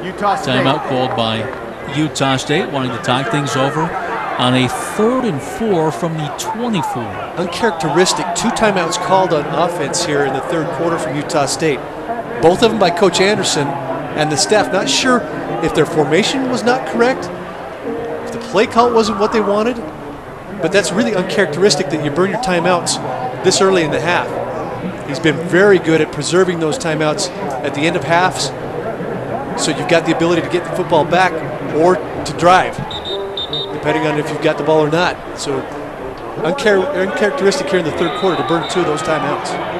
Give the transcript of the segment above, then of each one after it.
Utah State. Timeout called by Utah State, wanting to talk things over on a 3rd and 4 from the 24. Uncharacteristic 2 timeouts called on offense here in the 3rd quarter from Utah State. Both of them by Coach Anderson and the staff. Not sure if their formation was not correct, if the play call wasn't what they wanted, but that's really uncharacteristic that you burn your timeouts this early in the half. He's been very good at preserving those timeouts at the end of halves, so you've got the ability to get the football back or to drive, depending on if you've got the ball or not. So uncharacteristic here in the 3rd quarter to burn 2 of those timeouts.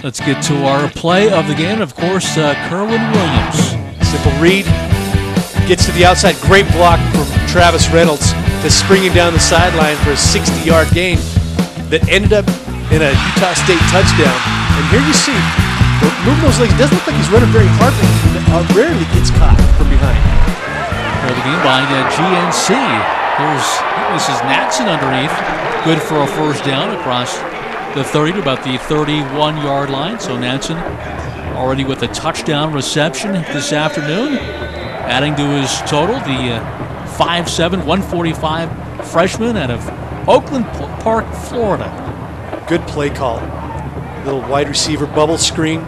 Let's get to our play of the game. Of course, Kerwin Williams. Simple read, gets to the outside, great block from Travis Reynolds to spring him down the sideline for a 60-yard gain that ended up in a Utah State touchdown. And here you see, moving those legs, it doesn't look like he's running very hard, but rarely gets caught from behind. Play the game by GNC. This is Natson underneath. Good for a first down across the 30 to about the 31-yard line. So Natson already with a touchdown reception this afternoon, adding to his total. The 5'7", 145 freshman out of Oakland Park, Florida. Good play call. Little wide receiver bubble screen.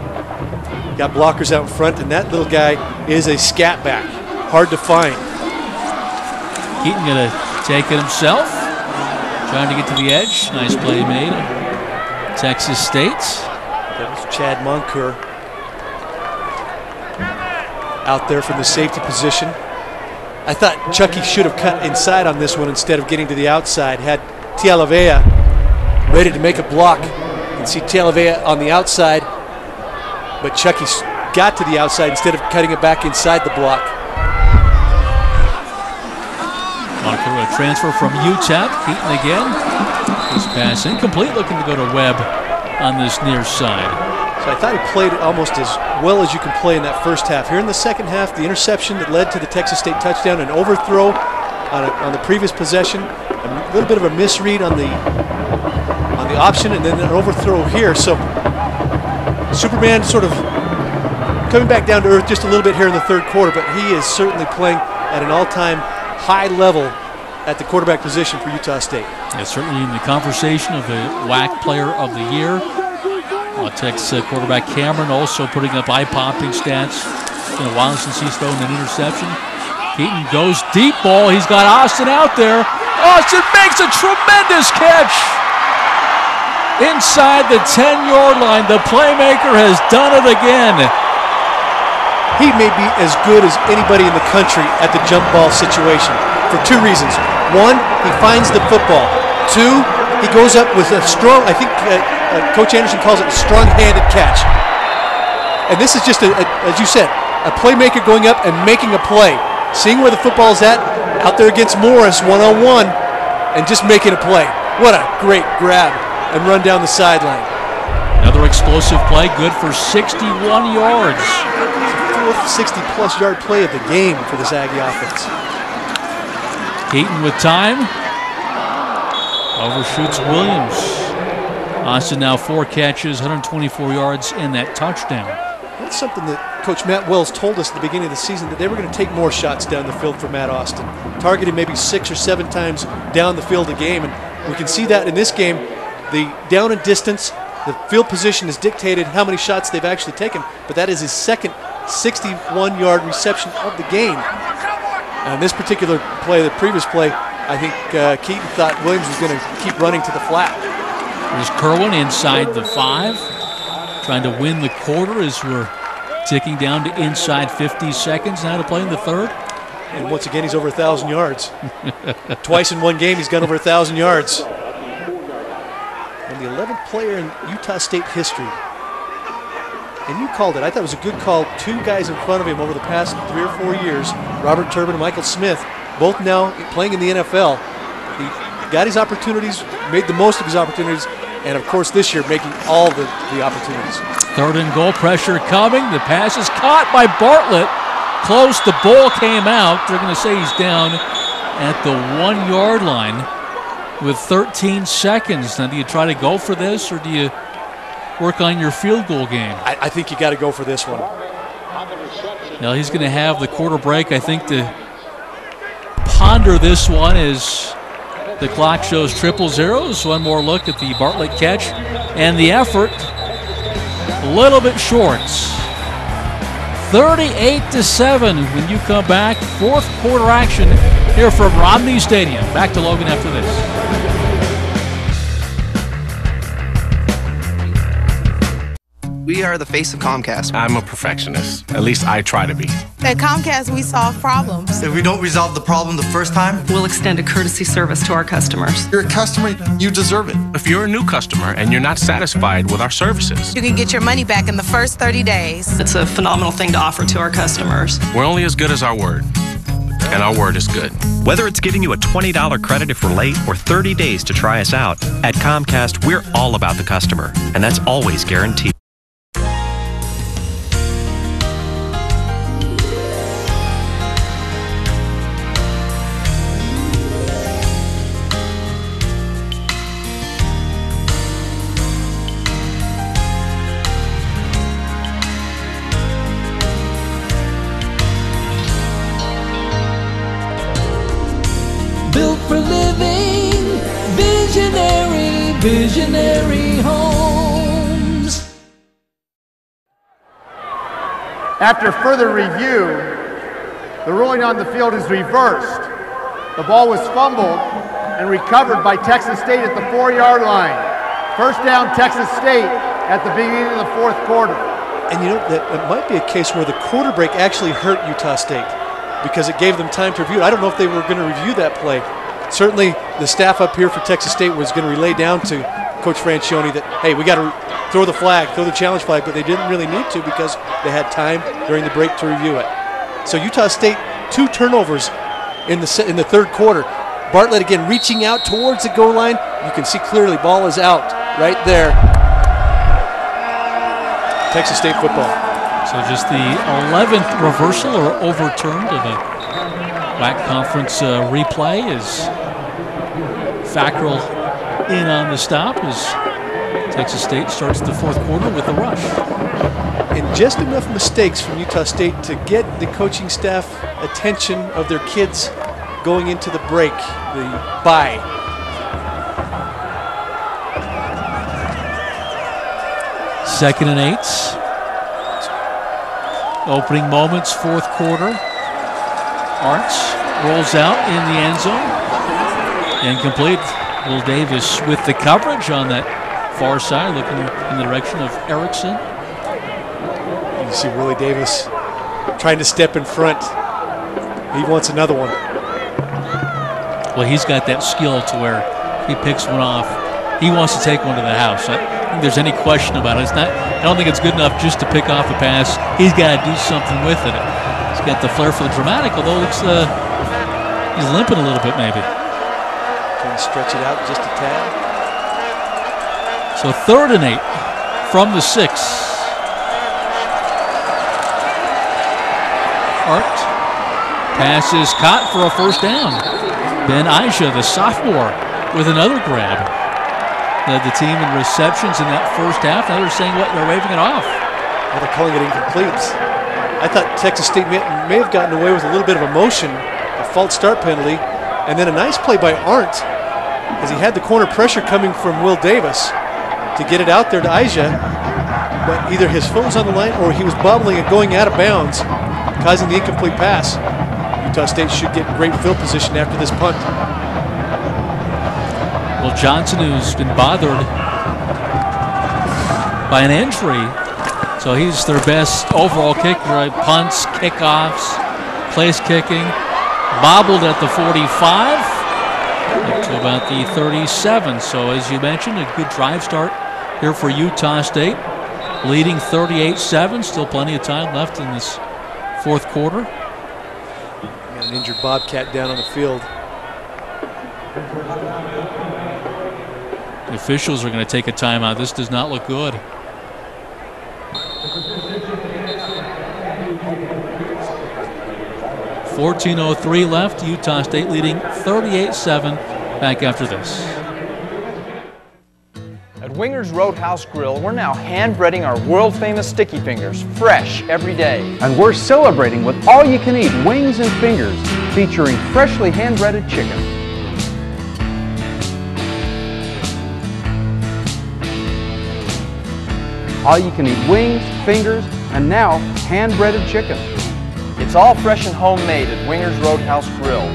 Got blockers out in front, and that little guy is a scat back. Hard to find. Keaton going to take it himself. Trying to get to the edge. Nice play made. Texas State. That was Chad Moncoeur out there from the safety position. I thought Chucky should have cut inside on this one instead of getting to the outside. Had Tialavea ready to make a block. You can see Tialavea on the outside, but Chucky got to the outside instead of cutting it back inside the block. Moncoeur, a transfer from UTEP. Keaton again. This pass incomplete, looking to go to Webb on this near side. So I thought he played almost as well as you can play in that first half. Here in the second half, the interception that led to the Texas State touchdown, an overthrow on the previous possession, a little bit of a misread on the option, and then an overthrow here. So Superman sort of coming back down to earth just a little bit here in the 3rd quarter, but he is certainly playing at an all-time high level at the quarterback position for Utah State. Yeah, certainly in the conversation of the WAC Player of the Year. Texas quarterback Cameron also putting up eye-popping stats. It's been a while since he's thrown an interception. Keaton goes deep ball. He's got Austin out there. Austin makes a tremendous catch inside the 10-yard line. The playmaker has done it again. He may be as good as anybody in the country at the jump ball situation for 2 reasons. 1, he finds the football. 2, he goes up with a strong, I think Coach Anderson calls it a strong-handed catch. And this is just, as you said, a playmaker going up and making a play. Seeing where the football is at, out there against Morris one-on-one, and just making a play. What a great grab and run down the sideline. Another explosive play, good for 61 yards. 60-plus yard play of the game for this Aggie offense. Keaton with time. Overshoots Williams. Austin now 4 catches, 124 yards in that touchdown. That's something that Coach Matt Wells told us at the beginning of the season, that they were going to take more shots down the field for Matt Austin. Targeted maybe 6 or 7 times down the field a game, and we can see that in this game. The down and distance, the field position has dictated how many shots they've actually taken, but that is his second 61-yard reception of the game. And this particular play, the previous play, I think Keaton thought Williams was going to keep running to the flat. There's Kerwin inside the 5, trying to win the quarter as we're ticking down to inside 50 seconds now to play in the 3rd. And once again, he's over 1,000 yards. Twice in one game, he's gone over 1,000 yards. And the 11th player in Utah State history. And you called it. I thought it was a good call. 2 guys in front of him over the past 3 or 4 years, Robert Turbin and Michael Smith, both now playing in the NFL. He got his opportunities, made the most of his opportunities, and of course this year making all the opportunities. 3rd and goal, pressure coming. The pass is caught by Bartlett. Close, the ball came out. They're going to say he's down at the 1-yard line. with 13 seconds. Now, do you try to go for this, or do you work on your field goal game? I think you got to go for this one. Now, he's going to have the quarter break, I think, to ponder this one as the clock shows triple zeros. One more look at the Bartlett catch and the effort. A little bit short. 38-7 when you come back. Fourth quarter action here from Romney Stadium. Back to Logan after this. We are the face of Comcast. I'm a perfectionist. At least I try to be. At Comcast, we solve problems. If we don't resolve the problem the first time, we'll extend a courtesy service to our customers. You're a customer, you deserve it. If you're a new customer and you're not satisfied with our services, you can get your money back in the first 30 days. It's a phenomenal thing to offer to our customers. We're only as good as our word, and our word is good. Whether it's giving you a $20 credit if we're late or 30 days to try us out, at Comcast, we're all about the customer, and that's always guaranteed. Built for living, visionary homes. After further review, the ruling on the field is reversed. The ball was fumbled and recovered by Texas State at the 4-yard line. First down, Texas State at the beginning of the fourth quarter. And you know, that might be a case where the quarter break actually hurt Utah State, because it gave them time to review it. I don't know if they were going to review that play. Certainly the staff up here for Texas State was going to relay down to Coach Francione that, hey, we got to throw the flag, throw the challenge flag, but they didn't really need to because they had time during the break to review it. So Utah State, 2 turnovers in the third quarter. Bartlett again reaching out towards the goal line. You can see clearly ball is out right there. Texas State football. So just the 11th reversal or overturned of a WAC conference replay as Fackrell in on the stop as Texas State starts the fourth quarter with a rush. And just enough mistakes from Utah State to get the coaching staff attention of their kids going into the break, the bye. Second and 8. Opening moments, fourth quarter. Arntz rolls out in the end zone. Incomplete. Will Davis with the coverage on that far side, looking in the direction of Erickson. You see Willie Davis trying to step in front. He wants another one. Well, he's got that skill to where he picks one off. He wants to take one to the house. I don't think there's any question about it. I don't think it's good enough just to pick off a pass. He's got to do something with it. He's got the flair for the dramatic, although he's limping a little bit maybe. Trying to stretch it out just a tad. So 3rd and 8 from the 6. Art. Pass is caught for a first down. Ben Aisha, the sophomore, with another grab. Led the team in receptions in that first half. Now they're saying what? They're waving it off. Well, they're calling it incomplete. I thought Texas State may have gotten away with a little bit of emotion, a false start penalty, and then a nice play by Arndt as he had the corner pressure coming from Will Davis to get it out there to Aisha, but either his foot was on the line or he was bobbling and going out of bounds, causing the incomplete pass. Utah State should get great field position after this punt. Well, Johnson, who's been bothered by an injury, so he's their best overall kicker, right? Punts, kickoffs, place kicking, bobbled at the 45, up to about the 37. So as you mentioned, a good drive start here for Utah State, leading 38-7. Still plenty of time left in this fourth quarter. Got an injured Bobcat down on the field. The officials are going to take a timeout. This does not look good. .14:03 left. Utah State leading 38-7. Back after this. Wingers Roadhouse Grill, we're now hand-breading our world-famous sticky fingers, fresh every day. And we're celebrating with all-you-can-eat wings and fingers, featuring freshly hand-breaded chicken. All-you-can-eat wings, fingers, and now hand-breaded chicken. It's all fresh and homemade at Wingers Roadhouse Grill.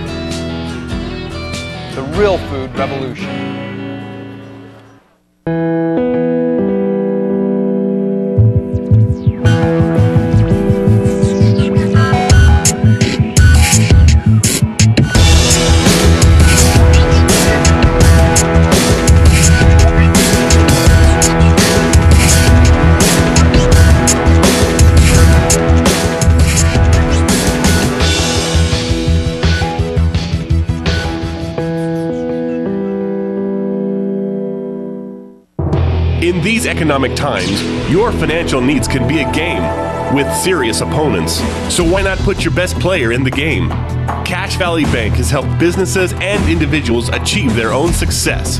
The real food revolution. In these economic times, your financial needs can be a game with serious opponents. So why not put your best player in the game? Cache Valley Bank has helped businesses and individuals achieve their own success.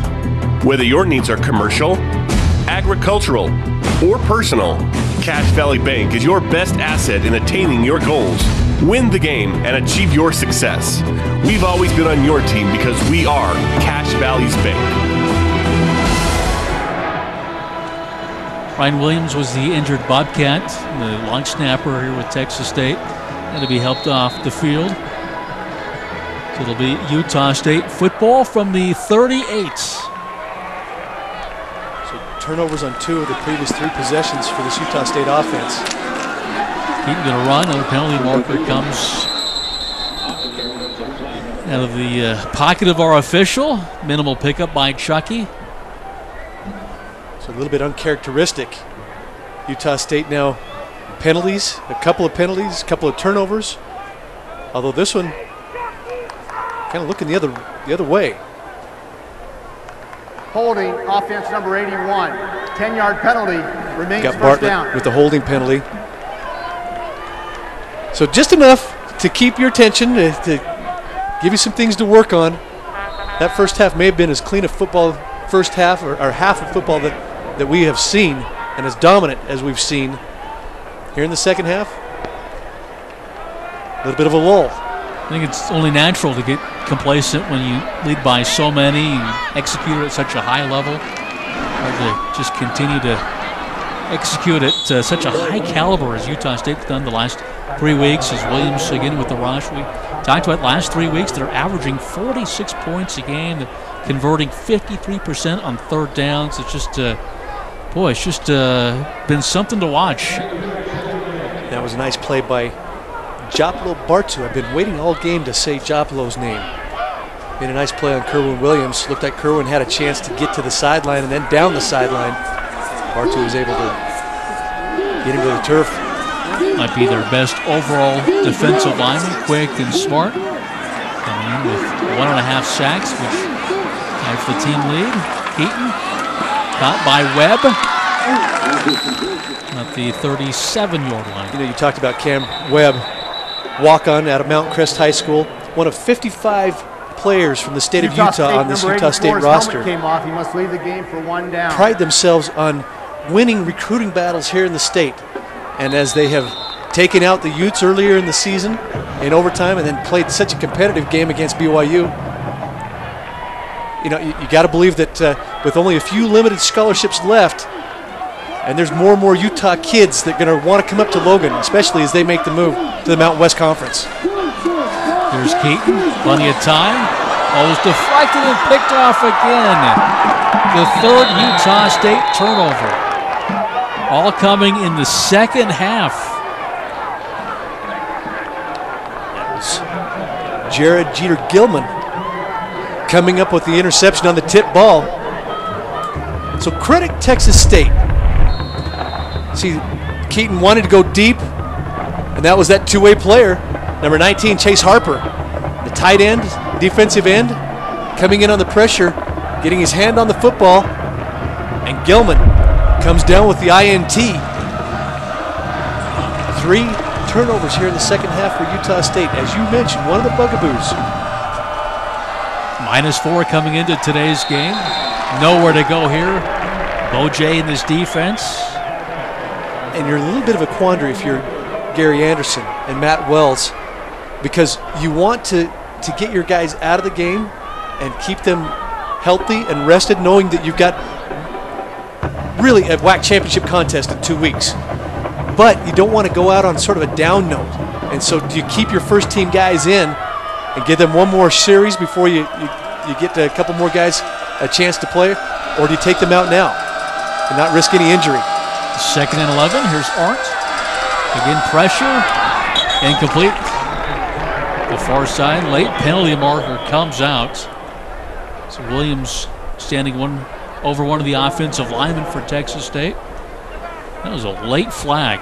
Whether your needs are commercial, agricultural, or personal, Cache Valley Bank is your best asset in attaining your goals. Win the game and achieve your success. We've always been on your team because we are Cache Valley's Bank. Ryan Williams was the injured Bobcat, the long snapper here with Texas State. Had to be helped off the field. So it'll be Utah State football from the 38. So turnovers on 2 of the previous 3 possessions for this Utah State offense. Keaton going to run. Another penalty marker comes out of the pocket of our official. Minimal pickup by Chucky. A little bit uncharacteristic. Utah State now penalties, a couple of penalties, a couple of turnovers. Although this one kind of looking the other way. Holding, offense number 81. 10-yard penalty, remains Got first Bartlett down. with the holding penalty. So just enough to keep your attention, to give you some things to work on. That first half may have been as clean a football first half or half of football that we have seen, and as dominant as we've seen. Here in the second half, a little bit of a lull. I think it's only natural to get complacent when you lead by so many, you execute it at such a high level. Hard to just continue to execute at such a high caliber as Utah State's done the last 3 weeks, as Williams again with the rush. We talked about last 3 weeks, they're averaging 46 points a game, converting 53% on third downs. It's just, boy, it's just been something to watch. That was a nice play by Joplo Bartu. I've been waiting all game to say Joplo's name. Made a nice play on Kerwin Williams. Looked like Kerwin had a chance to get to the sideline and then down the sideline. Bartu was able to get him to the turf. Might be their best overall defensive lineman, quick and smart. Coming in with 1.5 sacks, which tied for the team lead. Keaton, caught by Webb at the 37-yard line. You know, you talked about Cam Webb, walk-on out of Mount Crest High School, one of 55 players from the state of Utah on this Utah State roster. Came off. He must leave the game for 1 down. Pride themselves on winning recruiting battles here in the state. And as they have taken out the Utes earlier in the season in overtime and then played such a competitive game against BYU, you know, you got to believe that with only a few limited scholarships left, and there's more and more Utah kids that are going to want to come up to Logan, especially as they make the move to the Mountain West Conference. Here's Keaton, plenty of time. Oh, was deflected and picked off again. The third Utah State turnover. All coming in the second half. That was Jared Jeter Gilman coming up with the interception on the tip ball. So credit Texas State. See, Keaton wanted to go deep, and that was that two-way player. Number 19, Chase Harper, the tight end, defensive end, coming in on the pressure, getting his hand on the football, and Gilman comes down with the INT. 3 turnovers here in the second half for Utah State. As you mentioned, one of the bugaboos. -4 coming into today's game. Nowhere to go here. Bojay in this defense. And you're in a little bit of a quandary if you're Gary Anderson and Matt Wells, because you want to get your guys out of the game and keep them healthy and rested, knowing that you've got really a WAC championship contest in 2 weeks. But you don't want to go out on sort of a down note. And so do you keep your first team guys in and give them one more series before you get a couple more guys a chance to play, or do you take them out now and not risk any injury? 2nd and 11. Here's Arndt. Again, pressure. Incomplete. The far side. Late penalty marker comes out. So Williams standing over one of the offensive linemen for Texas State. That was a late flag.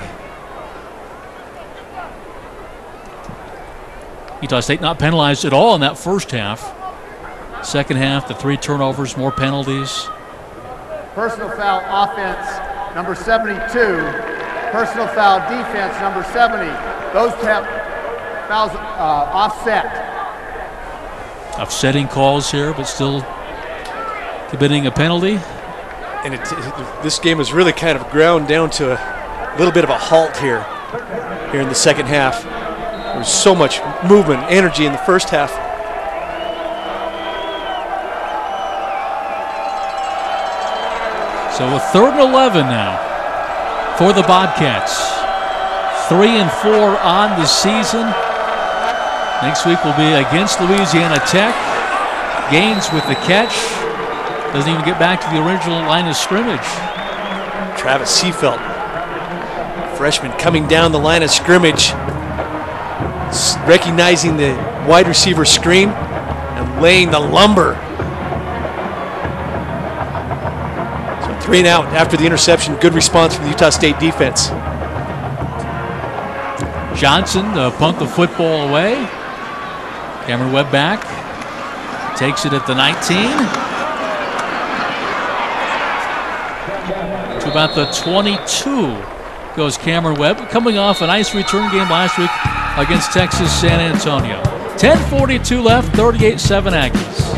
Utah State not penalized at all in that first half. Second half, the 3 turnovers, more penalties. Personal foul offense, number 72. Personal foul defense, number 70. Those fouls offset. Offsetting calls here, but still committing a penalty. And this game is really kind of ground down to a little bit of a halt here in the second half. There was so much movement, energy in the first half. So a 3rd and 11 now for the Bobcats. 3 and 4 on the season. Next week will be against Louisiana Tech. Gaines with the catch. Doesn't even get back to the original line of scrimmage. Travis Seafelt, freshman, coming down the line of scrimmage, recognizing the wide receiver screen and laying the lumber. So 3 and out after the interception. Good response from the Utah State defense. Johnson punt the football away. Cameron Webb back. Takes it at the 19. To about the 22 goes Cameron Webb, coming off a nice return game last week against Texas San Antonio. 10:42 left, 38-7 Aggies.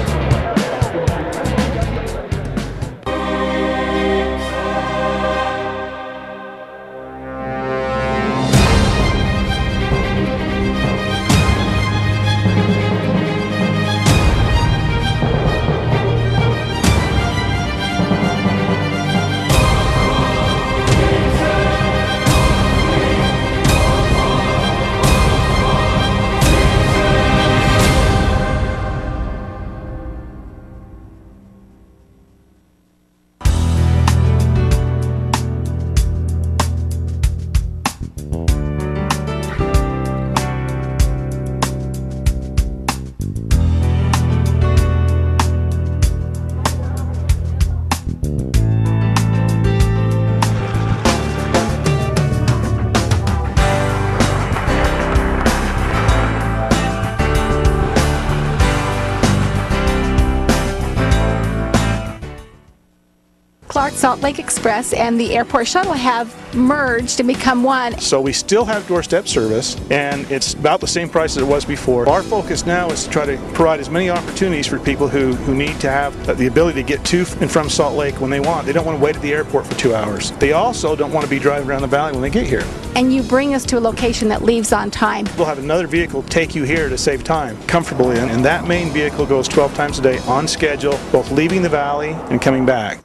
Salt Lake Express and the airport shuttle have merged and become one. So we still have doorstep service, and it's about the same price as it was before. Our focus now is to try to provide as many opportunities for people who need to have the ability to get to and from Salt Lake when they want. They don't want to wait at the airport for 2 hours. They also don't want to be driving around the valley when they get here. And you bring us to a location that leaves on time. We'll have another vehicle take you here to save time comfortably, and that main vehicle goes 12 times a day on schedule, both leaving the valley and coming back.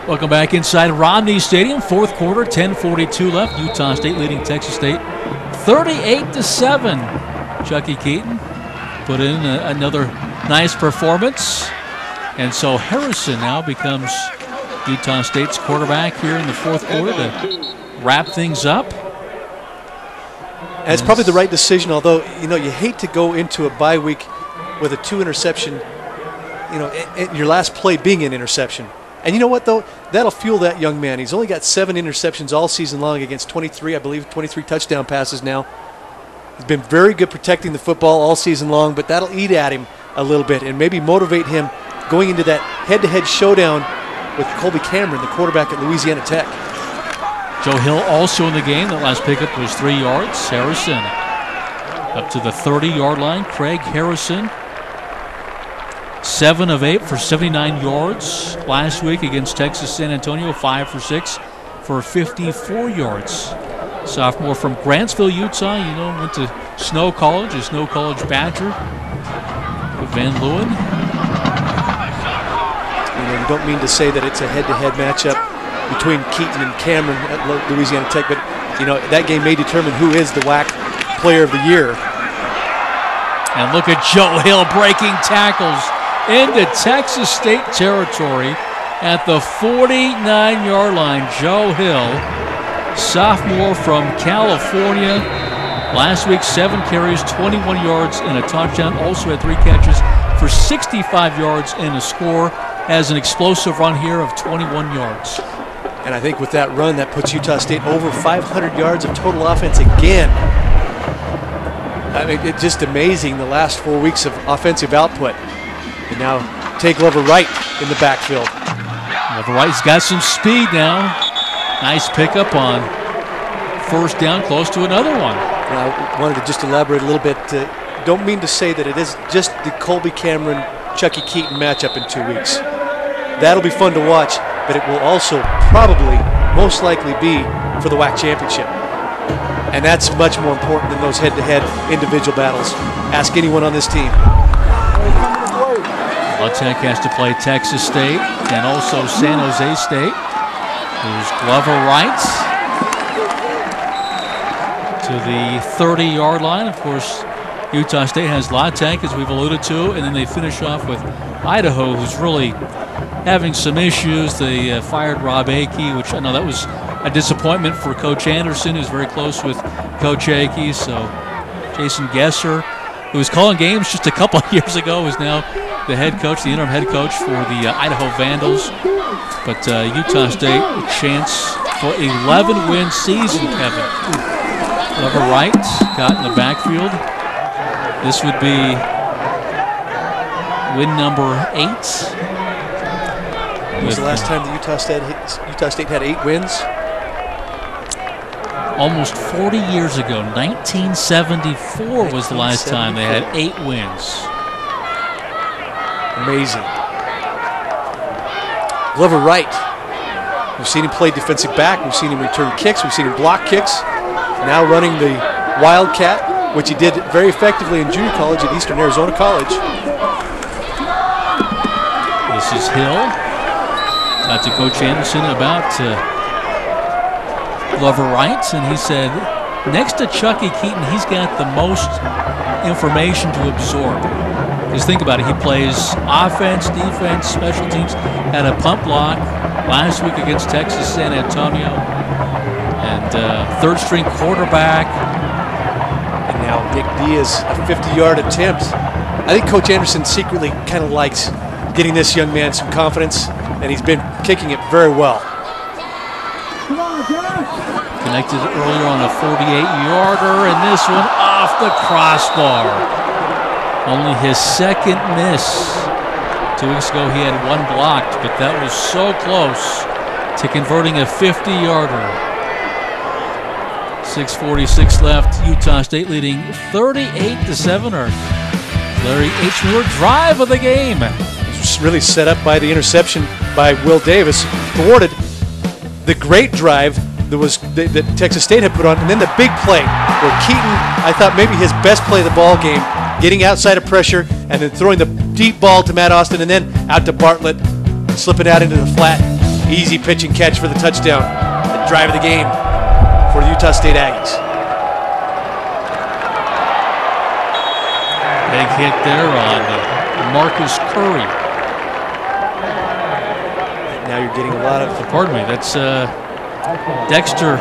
Welcome back inside Romney Stadium. 4th quarter, 10:42 left. Utah State leading Texas State 38-7. Chucky Keaton put in another nice performance. And so Harrison now becomes Utah State's quarterback here in the 4th quarter to wrap things up. And it's probably the right decision, although, you hate to go into a bye week with a 2 interception, your last play being an interception. And you know what, though? That'll fuel that young man. He's only got 7 interceptions all season long against 23 touchdown passes now. He's been very good protecting the football all season long, but that'll eat at him a little bit and maybe motivate him going into that head-to-head showdown with Colby Cameron, the quarterback at Louisiana Tech. Joe Hill also in the game. That last pickup was 3 yards. Harrison up to the 30-yard line. Craig Harrison 7 of 8 for 79 yards. Last week against Texas San Antonio, 5 for 6 for 54 yards. Sophomore from Grantsville, Utah. You know, went to Snow College, a Snow College Badger. Van Leeuwen. You know, you don't mean to say that it's a head-to-head matchup between Keaton and Cameron at Louisiana Tech, but you know that game may determine who is the WAC Player of the Year. And look at Joe Hill breaking tackles into Texas State territory at the 49-yard line. Joe Hill, sophomore from California. Last week, 7 carries, 21 yards, and a touchdown. Also had 3 catches for 65 yards and a score. Has an explosive run here of 21 yards. And I think with that run, that puts Utah State over 500 yards of total offense again. I mean, it's just amazing, the last 4 weeks of offensive output. And now take Glover Wright in the backfield. Glover Wright's got some speed now. Nice pickup on first down, close to another one. I wanted to just elaborate a little bit. Don't mean to say that it is just the Colby Cameron, Chucky Keaton matchup in 2 weeks. That'll be fun to watch, but it will also probably, most likely be for the WAC championship. And that's much more important than those head-to-head individual battles. Ask anyone on this team. La Tech has to play Texas State and also San Jose State. There's Glover Wright to the 30-yard line. Of course, Utah State has La Tech, as we've alluded to, and then they finish off with Idaho, who's really having some issues. They fired Rob Akey, which I know that was a disappointment for Coach Anderson, who's very close with Coach Akey. So Jason Gesser, who was calling games just a couple of years ago, is now the head coach, the interim head coach for the Idaho Vandals. But Utah State, a chance for 11-win season, Kevin. Glover Wright got in the backfield. This would be win number 8. When was the last time that Utah State had 8 wins? Almost 40 years ago, 1974 was the last time they had 8 wins. Amazing. Glover Wright. We've seen him play defensive back. We've seen him return kicks. We've seen him block kicks. Now running the Wildcat, which he did very effectively in junior college at Eastern Arizona College. This is Hill. Talked to Coach Anderson about Glover Wright, and he said next to Chucky Keaton, he's got the most information to absorb. Because think about it, he plays offense, defense, special teams, had a punt block last week against Texas San Antonio, and third-string quarterback. And now Nick Diaz, a 50-yard attempt. I think Coach Anderson secretly kind of likes getting this young man some confidence, and he's been kicking it very well. Connected earlier on a 48-yarder, and this one off the crossbar. Only his second miss. 2 weeks ago he had 1 blocked, but that was so close to converting a 50-yarder. 6:46 left. Utah State leading 38-7. Our Larry H. Muir drive of the game. It's really set up by the interception by Will Davis. Thwarted the great drive that Texas State had put on, and then the big play where Keaton, I thought maybe his best play of the ball game, getting outside of pressure and then throwing the deep ball to Matt Austin and then out to Bartlett, slipping out into the flat. Easy pitch and catch for the touchdown. The drive of the game for the Utah State Aggies. Big hit there on Marcus Curry. Now you're getting a lot of... Pardon me, that's Dexter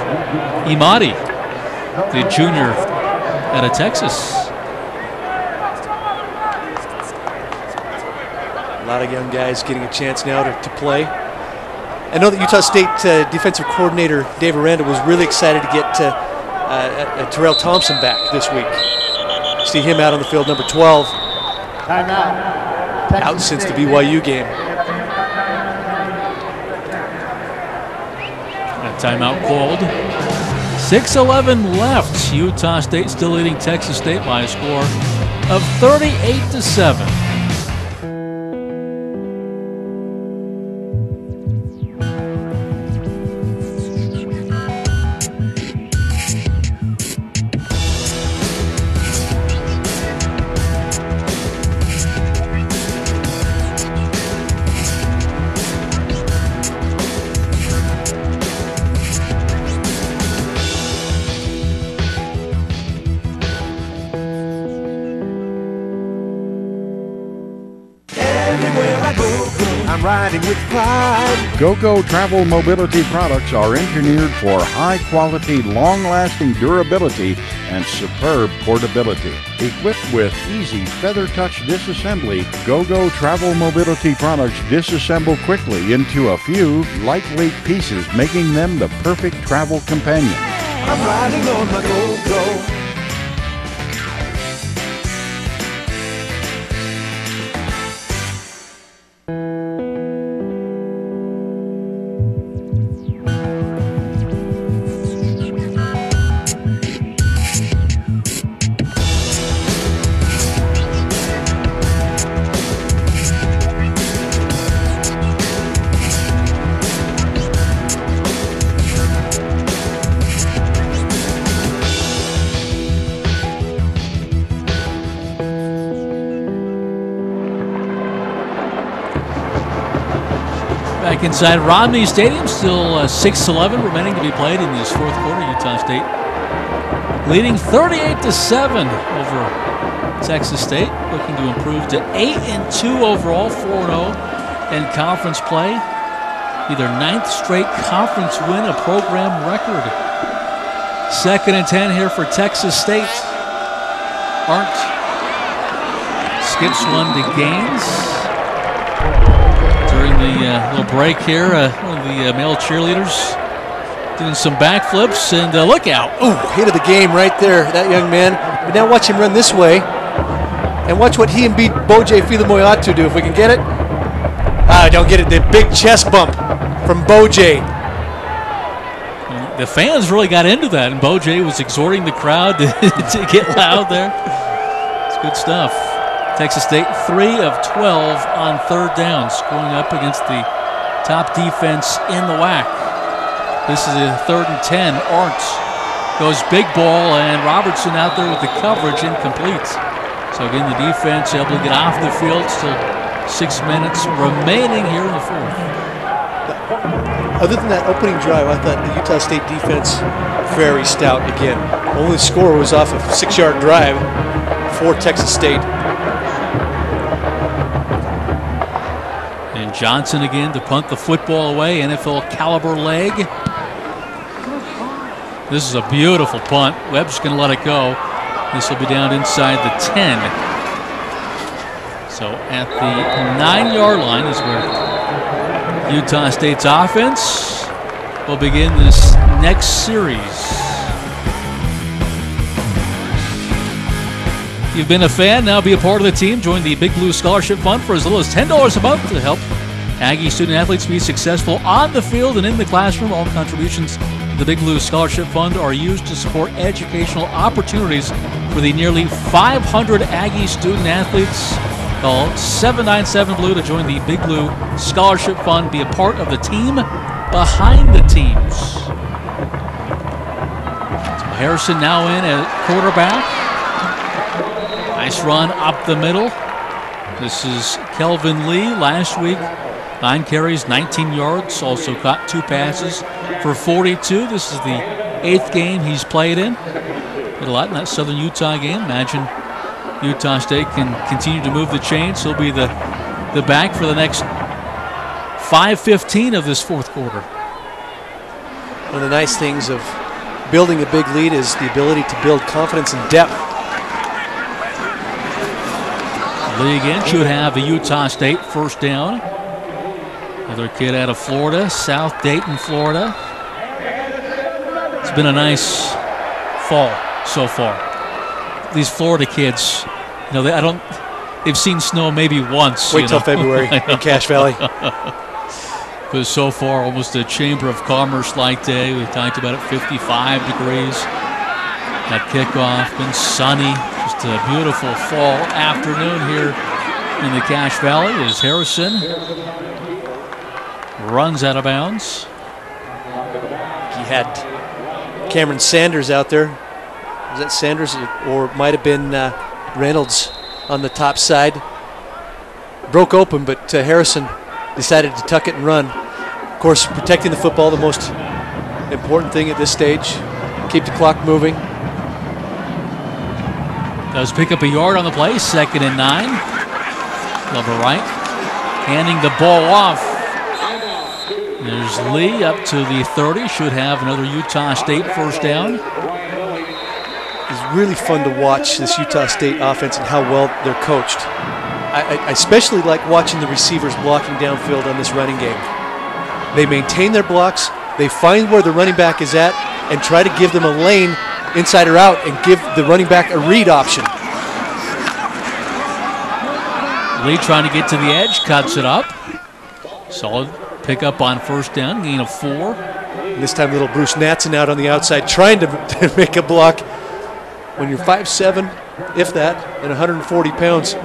Imadi, the junior out of Texas. A lot of young guys getting a chance now to play. I know that Utah State defensive coordinator Dave Aranda was really excited to get Terrell Thompson back this week. See him out on the field, number 12. Timeout. Out since the BYU game. That timeout called. 6:11 left. Utah State still leading Texas State by a score of 38-7. with pride. Go-Go Travel Mobility products are engineered for high-quality, long-lasting durability and superb portability. Equipped with easy feather touch disassembly, Go-Go Travel Mobility products disassemble quickly into a few lightweight pieces, making them the perfect travel companion. I'm riding on my Go-Go. Back inside Romney Stadium, still 6:11 remaining to be played in this fourth quarter. Utah State leading 38-7 over Texas State, looking to improve to 8-2 overall, 4-0 in conference play. Either ninth straight conference win, a program record. 2nd and 10 here for Texas State. Arndt skips one to Gaines. During the little break here, one of the male cheerleaders doing some backflips, and look out. Ooh, hit of the game right there, that young man. But now watch him run this way, and watch what he and Bojay Filamoyatu do. If we can get it. Don't get it. The big chest bump from Bojay. The fans really got into that, and Bojay was exhorting the crowd to get loud there. It's good stuff. Texas State 3 of 12 on third downs, going up against the top defense in the WAC. This is a 3rd and 10. Arndt goes big ball, and Robertson out there with the coverage, incomplete. So again, the defense able to get off the field. Still 6 minutes remaining here in the fourth. Other than that opening drive, I thought the Utah State defense very stout again. Only score was off a 6-yard drive for Texas State. And Johnson again to punt the football away. NFL caliber leg. This is a beautiful punt. Webb's going to let it go. This will be down inside the 10. So at the 9-yard line is where Utah State's offense will begin this next series. You've been a fan, now be a part of the team. Join the Big Blue Scholarship Fund for as little as $10 a month to help Aggie student athletes be successful on the field and in the classroom. All contributions to the Big Blue Scholarship Fund are used to support educational opportunities for the nearly 500 Aggie student athletes. Call 797 Blue to join the Big Blue Scholarship Fund. Be a part of the team behind the teams. So Harrison now in at quarterback. Nice run up the middle. This is Kelvin Lee. Last week, 9 carries, 19 yards. Also caught 2 passes for 42. This is the 8th game he's played in. Did a lot in that Southern Utah game. Imagine Utah State can continue to move the chains. He'll be the back for the next 5:15 of this fourth quarter. One of the nice things of building a big lead is the ability to build confidence and depth. Lee again should have a Utah State first down. Another kid out of Florida, South Dayton, Florida. It's been a nice fall so far. These Florida kids, you know, they've seen snow maybe once. Wait till February in Cache Valley. But so far, almost a Chamber of Commerce-like day. We talked about it, 55 degrees. That kickoff, been sunny. Just a beautiful fall afternoon here in the Cache Valley as Harrison runs out of bounds. He had Cameron Sanders out there. Was that Sanders or might have been Reynolds on the top side? Broke open, but Harrison decided to tuck it and run. Of course, protecting the football, the most important thing at this stage. Keep the clock moving. Does pick up a yard on the play, 2nd and 9. Glover right, handing the ball off There's Lee up to the 30. Should have another Utah State first down. It's really fun to watch this Utah State offense and how well they're coached. I especially like watching the receivers blocking downfield on this running game. They maintain their blocks, they find where the running back is at, and try to give them a lane inside or out and give the running back a read option. Lee trying to get to the edge, cuts it up. Solid pickup on first down, gain of 4. And this time little Bruce Natson out on the outside trying to make a block. When you're 5'7", if that, and 140 pounds,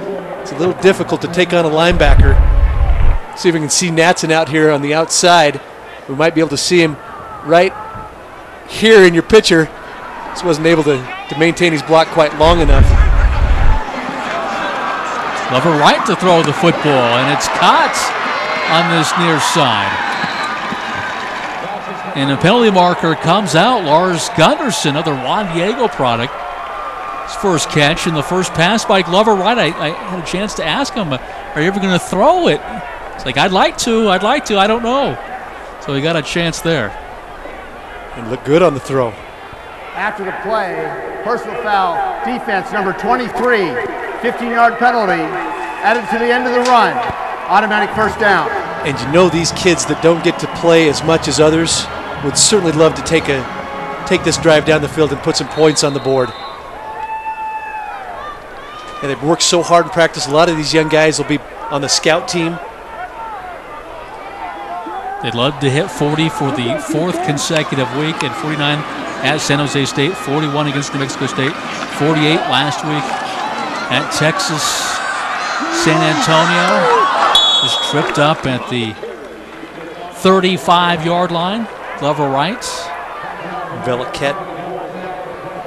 it's a little difficult to take on a linebacker. See if we can see Natson out here on the outside. We might be able to see him right here in your picture. Just wasn't able to maintain his block quite long enough. Glover right to throw the football, and it's caught on this near side. And a penalty marker comes out. Lars Gunderson, another Juan Diego product. His first catch in the first pass by Glover Wright. I had a chance to ask him, are you ever going to throw it? It's like, I'd like to, I don't know. So he got a chance there. And looked good on the throw. After the play, personal foul, defense number 23, 15-yard penalty, added to the end of the run, automatic first down. And you know these kids that don't get to play as much as others would certainly love to take this drive down the field and put some points on the board. And they've worked so hard in practice. A lot of these young guys will be on the scout team. They'd love to hit 40 for the 4th consecutive week, and 49 at San Jose State, 41 against New Mexico State, 48 last week at Texas San Antonio. Just tripped up at the 35-yard line. Glover Wright. Veliquette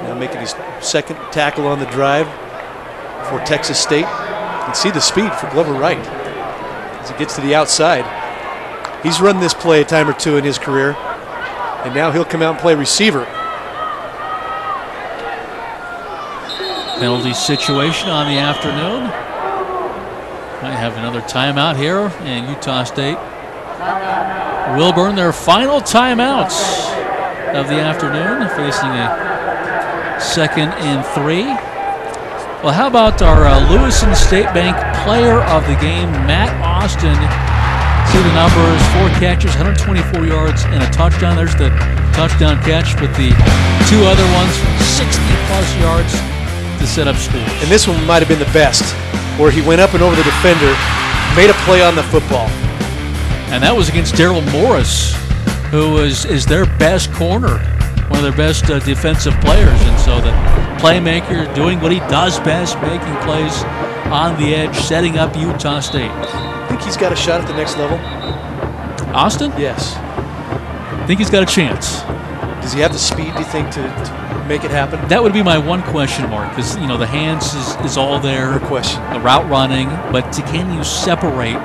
now making his second tackle on the drive for Texas State. You can see the speed for Glover Wright as he gets to the outside. He's run this play a time or two in his career, and now he'll come out and play receiver. Penalty situation on the afternoon. Might have another timeout here, and Utah State will burn their final timeouts of the afternoon, facing a 2nd and 3. Well, how about our Lewiston State Bank player of the game, Matt Austin? See the numbers, 4 catches, 124 yards, and a touchdown. There's the touchdown catch, but the 2 other ones, 60-plus yards to set up scores. And this one might have been the best, where he went up and over the defender, made a play on the football. And that was against Daryl Morris, who is their best corner, one of their best defensive players. And so the playmaker doing what he does best, making plays on the edge, setting up Utah State. I think he's got a shot at the next level. Austin? Yes. I think he's got a chance. Does he have the speed, do you think, to make it happen? That would be my one question mark, because, you know, the hands is all there. No question. The route running, but can you separate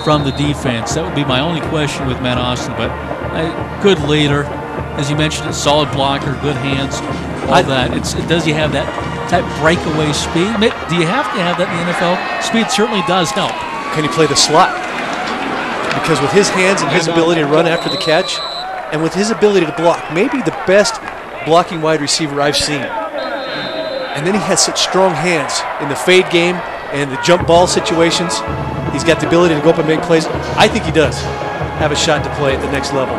from the defense? That would be my only question with Matt Austin, but good leader. As you mentioned, a solid blocker, good hands, all that. Does he have that type breakaway speed? Do you have to have that in the NFL? Speed certainly does help. Can he play the slot? Because with his hands and his ability to run after the catch, and with his ability to block, maybe the best blocking wide receiver I've seen. And then he has such strong hands in the fade game and the jump ball situations. He's got the ability to go up and make plays. I think he does have a shot to play at the next level.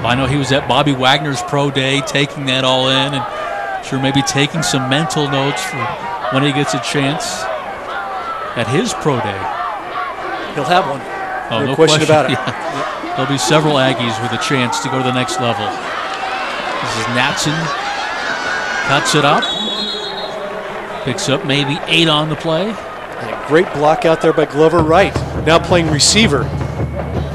I know he was at Bobby Wagner's pro day, taking that all in, and sure maybe taking some mental notes for when he gets a chance at his pro day. He'll have one. Oh, no question about it. Yeah. There'll be several Aggies with a chance to go to the next level. This is Natson. Cuts it up. Picks up maybe 8 on the play. And a great block out there by Glover Wright. Now playing receiver.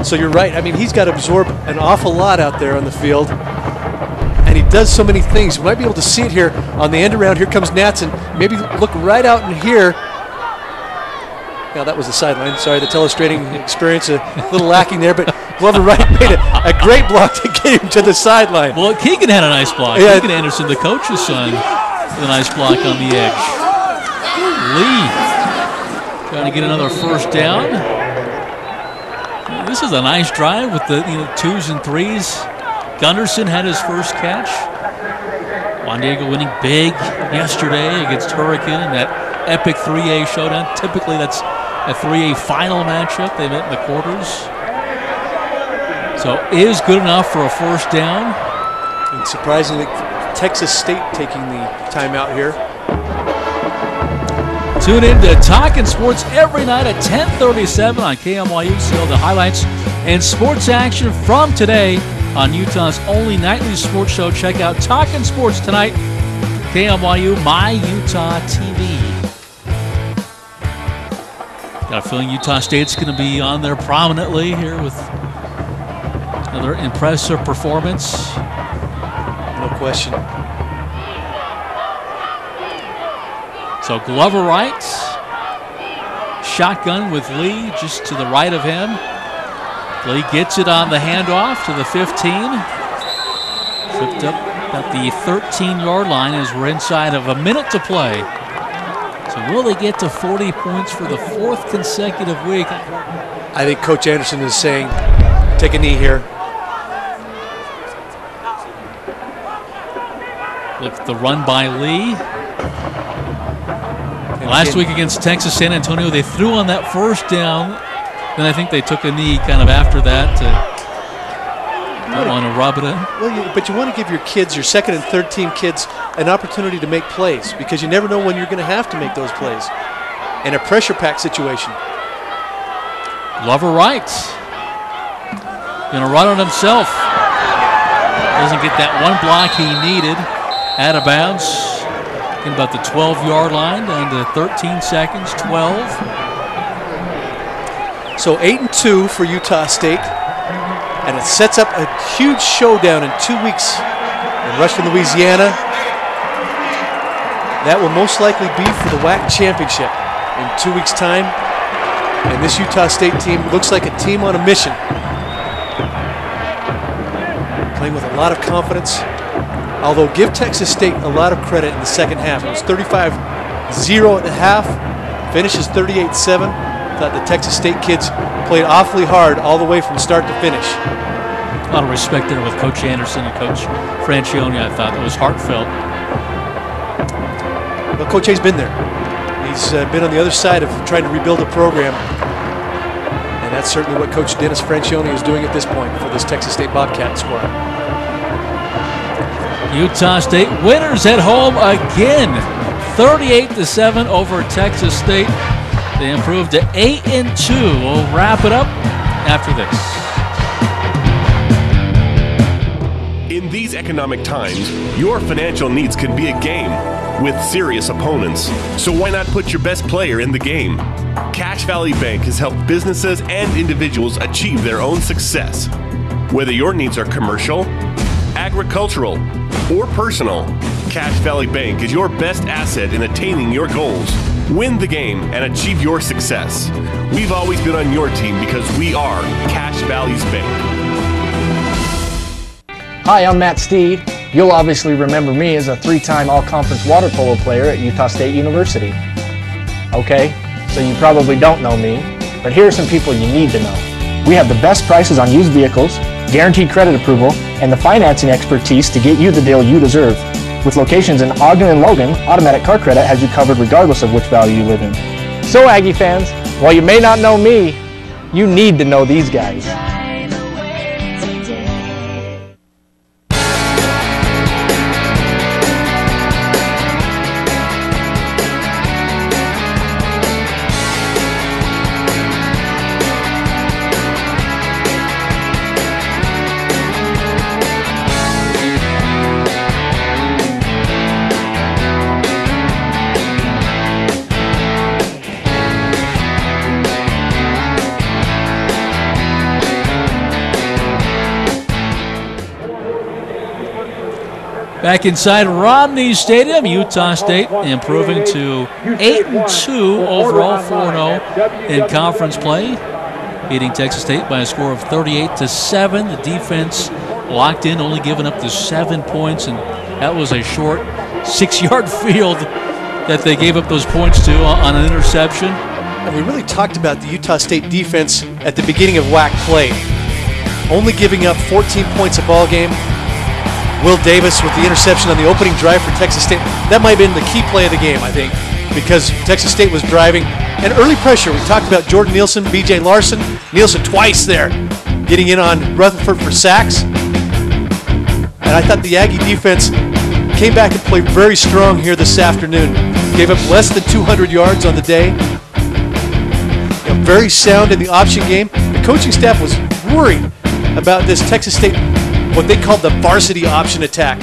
So you're right. I mean, he's got to absorb an awful lot out there on the field. And he does so many things. We might be able to see it here on the end around. Here comes Natson. Maybe look right out in here. Now that was the sideline. Sorry, the telestrating experience a little lacking there, but Glover Wright made a great block to get him to the sideline. Well, Keegan had a nice block. Yeah. Keegan Anderson, the coach's son, with a nice block on the edge. Lee trying to get another first down. This is a nice drive with the 2s and 3s. Gunderson had his first catch. Juan Diego winning big yesterday against Hurricane in that epic 3A showdown. Typically that's a 3A final matchup. They met in the quarters. So is good enough for a first down. And surprisingly, Texas State taking the timeout here. Tune in to Talkin' Sports every night at 10:37 on KMYU. See all the highlights and sports action from today on Utah's only nightly sports show. Check out Talkin' Sports tonight, KMYU My Utah TV. Got a feeling Utah State's going to be on there prominently here with another impressive performance. No question. So Glover right, shotgun with Lee just to the right of him. Lee gets it on the handoff to the 15. Tripped up at the 13-yard line as we're inside of a minute to play. So will they get to 40 points for the 4th consecutive week? I think Coach Anderson is saying, take a knee here. Look at the run by Lee. Last week against Texas San Antonio, they threw on that first down. Then I think they took a knee kind of after that to don't want to rub it in. Well, but you want to give your kids, your second and third team kids, an opportunity to make plays because you never know when you're going to have to make those plays in a pressure-packed situation. Glover right. Going to run on himself. Doesn't get that one block he needed. Out of bounds. In about the 12-yard line, down to 13 seconds, 12. So 8-2 for Utah State, and it sets up a huge showdown in 2 weeks in Rushton, Louisiana. That will most likely be for the WAC championship in 2 weeks' time, and this Utah State team looks like a team on a mission, playing with a lot of confidence. Although give Texas State a lot of credit in the second half. It was 35-0 at the half, finishes 38-7. Thought the Texas State kids played awfully hard all the way from start to finish. A lot of respect there with Coach Anderson and Coach Francione. I thought it was heartfelt. Well, Coach A's been there. He's been on the other side of trying to rebuild a program. And that's certainly what Coach Dennis Francione is doing at this point for this Texas State Bobcat squad. Utah State winners at home again, 38-7 over Texas State. They improved to 8-2. We'll wrap it up after this. In these economic times, your financial needs can be a game with serious opponents. So why not put your best player in the game? Cache Valley Bank has helped businesses and individuals achieve their own success. Whether your needs are commercial, agricultural, or personal, Cache Valley Bank is your best asset in attaining your goals. Win the game and achieve your success. We've always been on your team because we are Cache Valley's bank. Hi, I'm Matt Steed. You'll obviously remember me as a 3-time all-conference water polo player at Utah State University. Okay, so you probably don't know me, but here are some people you need to know. We have the best prices on used vehicles, guaranteed credit approval, and the financing expertise to get you the deal you deserve. With locations in Ogden and Logan, Automatic Car Credit has you covered regardless of which valley you live in. So Aggie fans, while you may not know me, you need to know these guys. Back inside Romney Stadium, Utah State improving to 8-2 overall, 4-0 in conference play, beating Texas State by a score of 38-7. The defense locked in, only giving up the 7 points, and that was a short 6-yard field that they gave up those points to on an interception. And we really talked about the Utah State defense at the beginning of WAC play. Only giving up 14 points a ball game. Will Davis with the interception on the opening drive for Texas State. That might have been the key play of the game, I think, because Texas State was driving. And early pressure, we talked about Jordan Nielsen, B.J. Larson. Nielsen twice there, getting in on Rutherford for sacks. And I thought the Aggie defense came back and played very strong here this afternoon. Gave up less than 200 yards on the day. You know, very sound in the option game. The coaching staff was worried about this Texas State, what they called the varsity option attack.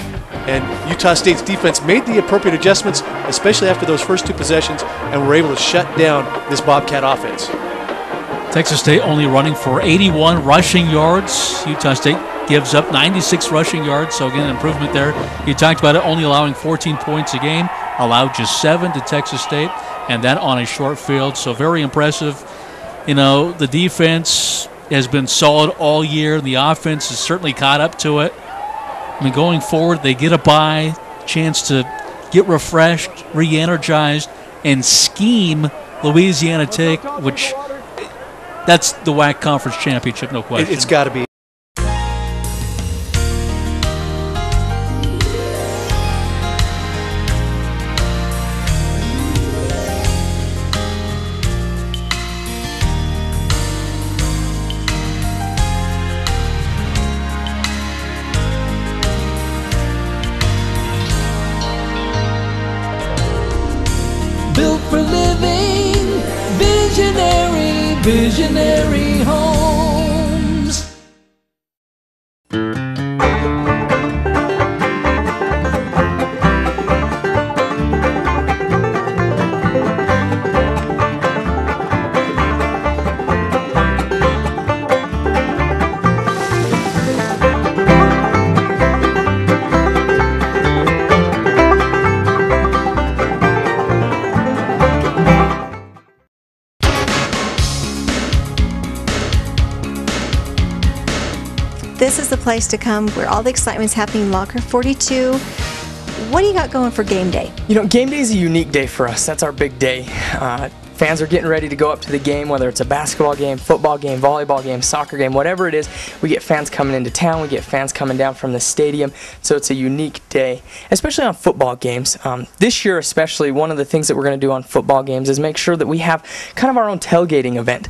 And Utah State's defense made the appropriate adjustments, especially after those first two possessions, and were able to shut down this Bobcat offense. Texas State only running for 81 rushing yards. Utah State gives up 96 rushing yards, so again, an improvement there. You talked about it, only allowing 14 points a game, allowed just 7 to Texas State, and that on a short field, so very impressive. You know, the defense has been solid all year, and the offense has certainly caught up to it. I mean, going forward, they get a bye, chance to get refreshed, re-energized, and scheme Louisiana Tech, which that's the WAC Conference Championship, no question. It's got to be. Built for living, visionary homes. This is the place to come where all the excitement's happening in Locker 42. What do you got going for game day? You know, game day is a unique day for us. That's our big day. Fans are getting ready to go up to the game, whether it's a basketball game, football game, volleyball game, soccer game, whatever it is. We get fans coming into town. We get fans coming down from the stadium. So it's a unique day, especially on football games. This year especially, one of the things that we're going to do on football games is make sure that we have kind of our own tailgating event,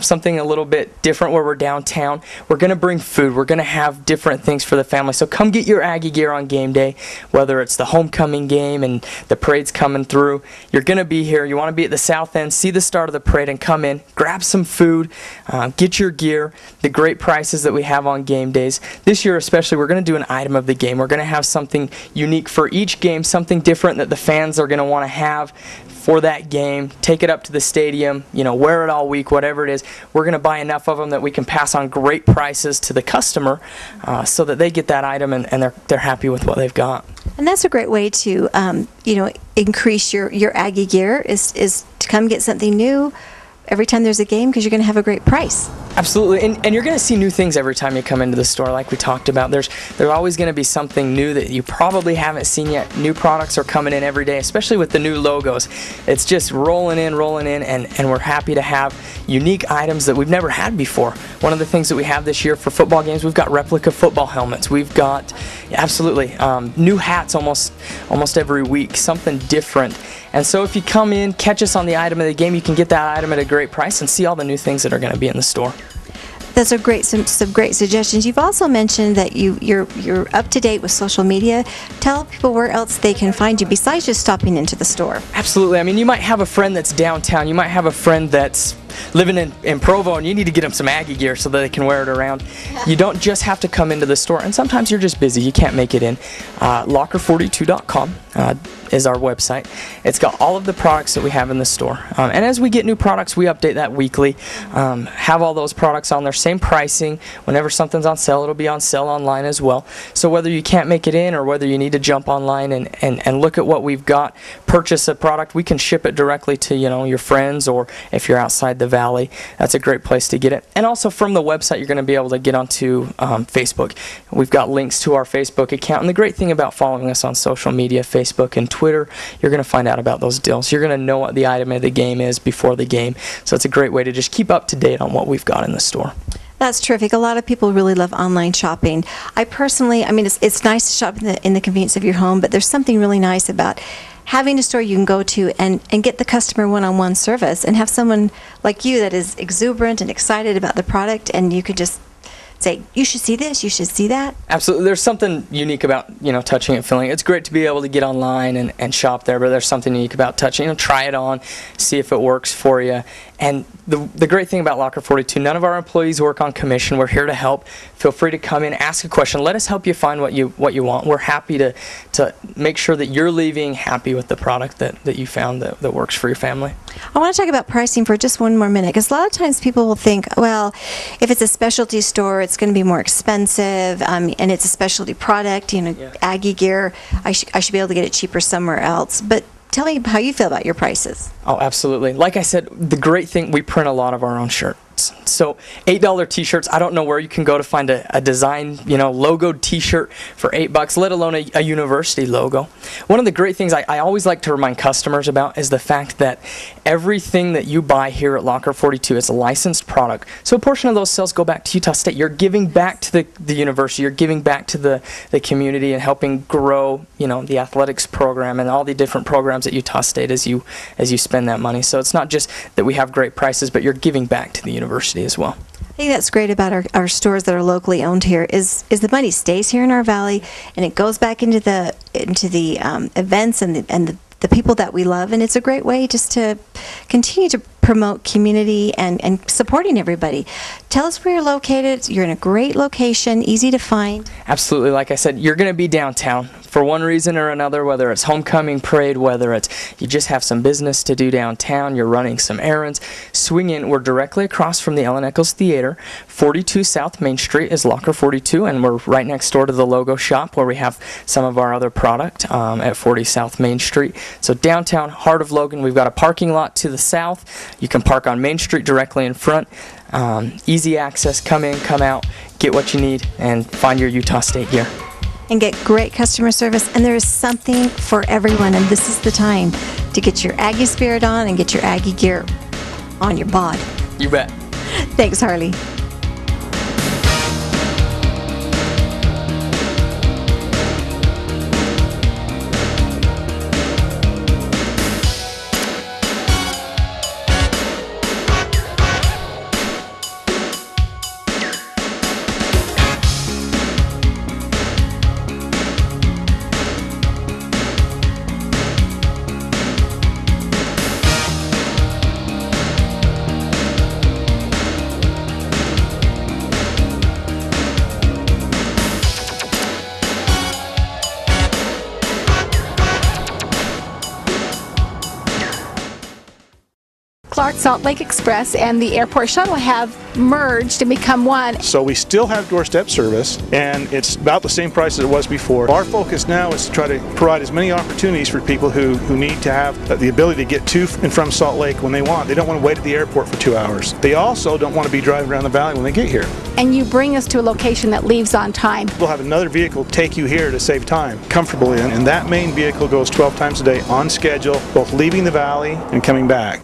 something a little bit different where we're downtown. We're going to bring food. We're going to have different things for the family. So come get your Aggie gear on game day, whether it's the homecoming game and the parade's coming through. You're going to be here. You want to be at the south end, see the start of the parade, and come in, grab some food, get your gear, the great prices that we have on game days. This year especially, we're going to do an item of the game. We're going to have something unique for each game, something different that the fans are going to want to have for that game. Take it up to the stadium, you know, wear it all week, whatever it is. We're going to buy enough of them that we can pass on great prices to the customer so that they get that item and they're happy with what they've got. And that's a great way to, you know, increase your Aggie gear is to come get something new every time there's a game because you're going to have a great price. Absolutely, and you're going to see new things every time you come into the store, like we talked about. There's always going to be something new that you probably haven't seen yet. New products are coming in every day, especially with the new logos. It's just rolling in, and we're happy to have unique items that we've never had before. One of the things that we have this year for football games, we've got replica football helmets. We've got, absolutely, new hats almost every week, something different. And so if you come in, catch us on the item of the game, you can get that item at a great price and see all the new things that are going to be in the store. Those are great, some great suggestions. You've also mentioned that you're up to date with social media. Tell people where else they can find you besides just stopping into the store. Absolutely. I mean, you might have a friend that's downtown. You might have a friend that's living in Provo, and you need to get them some Aggie gear so that they can wear it around. You don't just have to come into the store, and sometimes you're just busy. You can't make it in. Locker42.com is our website. It's got all of the products that we have in the store. And as we get new products, we update that weekly. Have all those products on there, same pricing. Whenever something's on sale, it'll be on sale online as well. So whether you can't make it in or whether you need to jump online and look at what we've got, purchase a product, we can ship it directly to, you know, your friends, or if you're outside the valley, that's a great place to get it. And also from the website, you're going to be able to get onto Facebook. We've got links to our Facebook account. And the great thing about following us on social media, Facebook and Twitter, Twitter, you're going to find out about those deals. You're going to know what the item of the game is before the game. So it's a great way to just keep up to date on what we've got in the store. That's terrific. A lot of people really love online shopping. I personally, I mean, it's nice to shop in the convenience of your home, but there's something really nice about having a store you can go to and get the customer one-on-one service and have someone like you that is exuberant and excited about the product, and you could just say, you should see this, you should see that. Absolutely. There's something unique about, touching and feeling. It's great to be able to get online and shop there, but there's something unique about touching. Try it on, see if it works for you. And the great thing about Locker 42, none of our employees work on commission. We're here to help. Feel free to come in, ask a question. Let us help you find what you want. We're happy to make sure that you're leaving happy with the product that you found that works for your family. I want to talk about pricing for just one more minute, because a lot of times people will think, well, if it's a specialty store, it's going to be more expensive, and it's a specialty product, Aggie gear, I should be able to get it cheaper somewhere else. But tell me how you feel about your prices. Oh, absolutely. Like I said, the great thing, we print a lot of our own shirts. So $8 t-shirts, I don't know where you can go to find a design, logoed t-shirt for $8, let alone a university logo. One of the great things I always like to remind customers about is the fact that everything that you buy here at Locker 42 is a licensed product. So a portion of those sales go back to Utah State. You're giving back to the university, you're giving back to the community and helping grow, the athletics program and all the different programs at Utah State as you spend that money. So it's not just that we have great prices, but you're giving back to the university as well. I think that's great about our stores that are locally owned here is the money stays here in our valley and it goes back into the events and the people that we love, and it's a great way just to continue to promote community and supporting everybody. Tell us where you're located. You're in a great location, easy to find. Absolutely. Like I said, you're going to be downtown for one reason or another, whether it's homecoming parade, whether it's you just have some business to do downtown, you're running some errands. Swing in. We're directly across from the Ellen Eccles Theater. 42 South Main Street is Locker 42, and we're right next door to the logo shop where we have some of our other product at 40 South Main Street. So downtown, heart of Logan, we've got a parking lot to the south. You can park on Main Street directly in front. Easy access, come in, come out, get what you need, and find your Utah State gear. And get great customer service, and there is something for everyone, and this is the time to get your Aggie spirit on and get your Aggie gear on your bod. You bet. Thanks, Harley. Clark Salt Lake Express and the airport shuttle have merged and become one. So we still have doorstep service, and it's about the same price as it was before. Our focus now is to try to provide as many opportunities for people who need to have the ability to get to and from Salt Lake when they want. They don't want to wait at the airport for 2 hours. They also don't want to be driving around the valley when they get here. And you bring us to a location that leaves on time. We'll have another vehicle take you here to save time comfortably, and that main vehicle goes 12 times a day on schedule, both leaving the valley and coming back.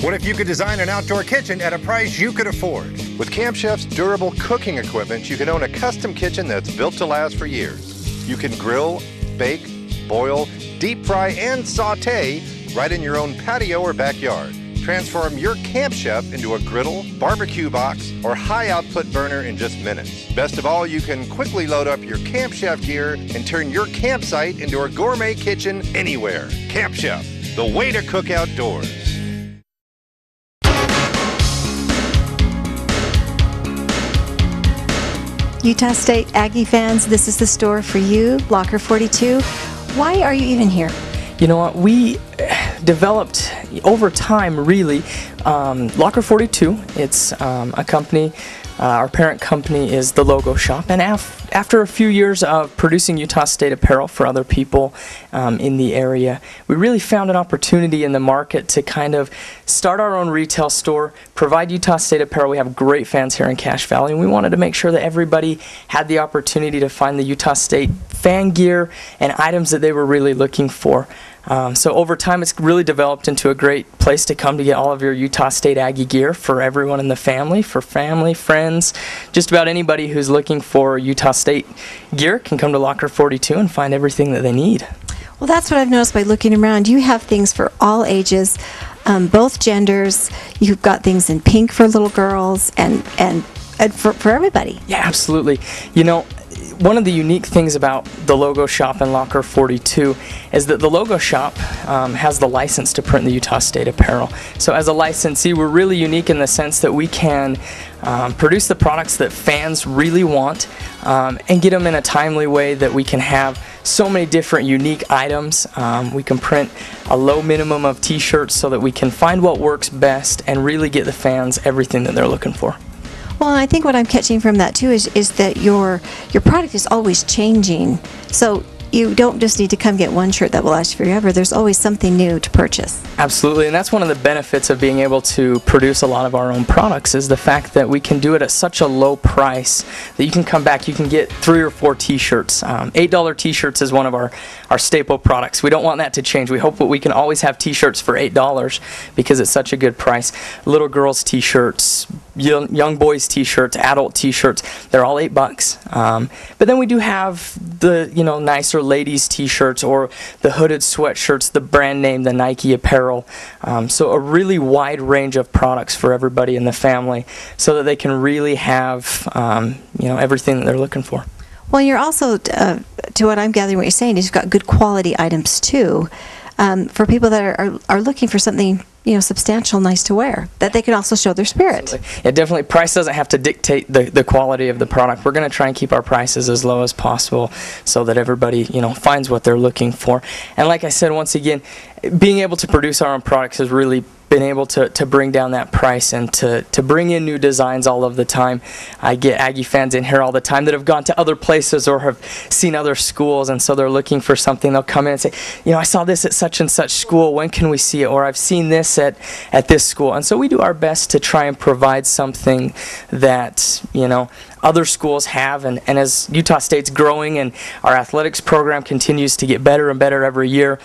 What if you could design an outdoor kitchen at a price you could afford? With Camp Chef's durable cooking equipment, you can own a custom kitchen that's built to last for years. You can grill, bake, boil, deep fry, and saute right in your own patio or backyard. Transform your Camp Chef into a griddle, barbecue box, or high-output burner in just minutes. Best of all, you can quickly load up your Camp Chef gear and turn your campsite into a gourmet kitchen anywhere. Camp Chef, the way to cook outdoors. Utah State Aggie fans, this is the store for you, Locker 42. Why are you even here? You know what, we developed over time, really, Locker 42. It's a company Our parent company is the Logo Shop, and after a few years of producing Utah State apparel for other people in the area, we really found an opportunity in the market to kind of start our own retail store, provide Utah State apparel. We have great fans here in Cache Valley, and we wanted to make sure that everybody had the opportunity to find the Utah State fan gear and items that they were really looking for. So over time, it's really developed into a great place to come to get all of your Utah State Aggie gear for everyone in the family, for family, friends, just about anybody who's looking for Utah State gear can come to Locker 42 and find everything that they need. Well, that's what I've noticed by looking around. You have things for all ages, both genders. You've got things in pink for little girls and for everybody. Yeah, absolutely. You know, one of the unique things about the Logo Shop and Locker 42 is that the Logo Shop has the license to print the Utah State apparel. So as a licensee, we're really unique in the sense that we can produce the products that fans really want and get them in a timely way that we can have so many different unique items. We can print a low minimum of t-shirts so that we can find what works best and really get the fans everything that they're looking for. Well, I think what I'm catching from that too is that your product is always changing. So you don't just need to come get one shirt that will last forever. There's always something new to purchase. Absolutely, and that's one of the benefits of being able to produce a lot of our own products is the fact that we can do it at such a low price that you can come back, you can get 3 or 4 t-shirts. $8 t-shirts is one of our staple products. We don't want that to change. We hope that we can always have t-shirts for $8 because it's such a good price. Little girls t-shirts, young boys t-shirts, adult t-shirts, they're all $8. But then we do have the nicer ladies t-shirts or the hooded sweatshirts, the brand name, the Nike apparel. So a really wide range of products for everybody in the family so that they can really have everything that they're looking for. Well, you're also, to what I'm gathering, what you're saying is you've got good quality items too, for people that are looking for something substantial, nice to wear, that they can also show their spirit. Absolutely. Yeah, definitely. Price doesn't have to dictate the quality of the product. We're going to try and keep our prices as low as possible so that everybody finds what they're looking for. And like I said, once again, being able to produce our own products has really been able to bring down that price and to bring in new designs all of the time. I get Aggie fans in here all the time that have gone to other places or have seen other schools, and so they're looking for something. They'll come in and say, I saw this at such and such school, when can we see it? Or I've seen this at this school. And so we do our best to try and provide something that other schools have, and as Utah State's growing and our athletics program continues to get better and better every year,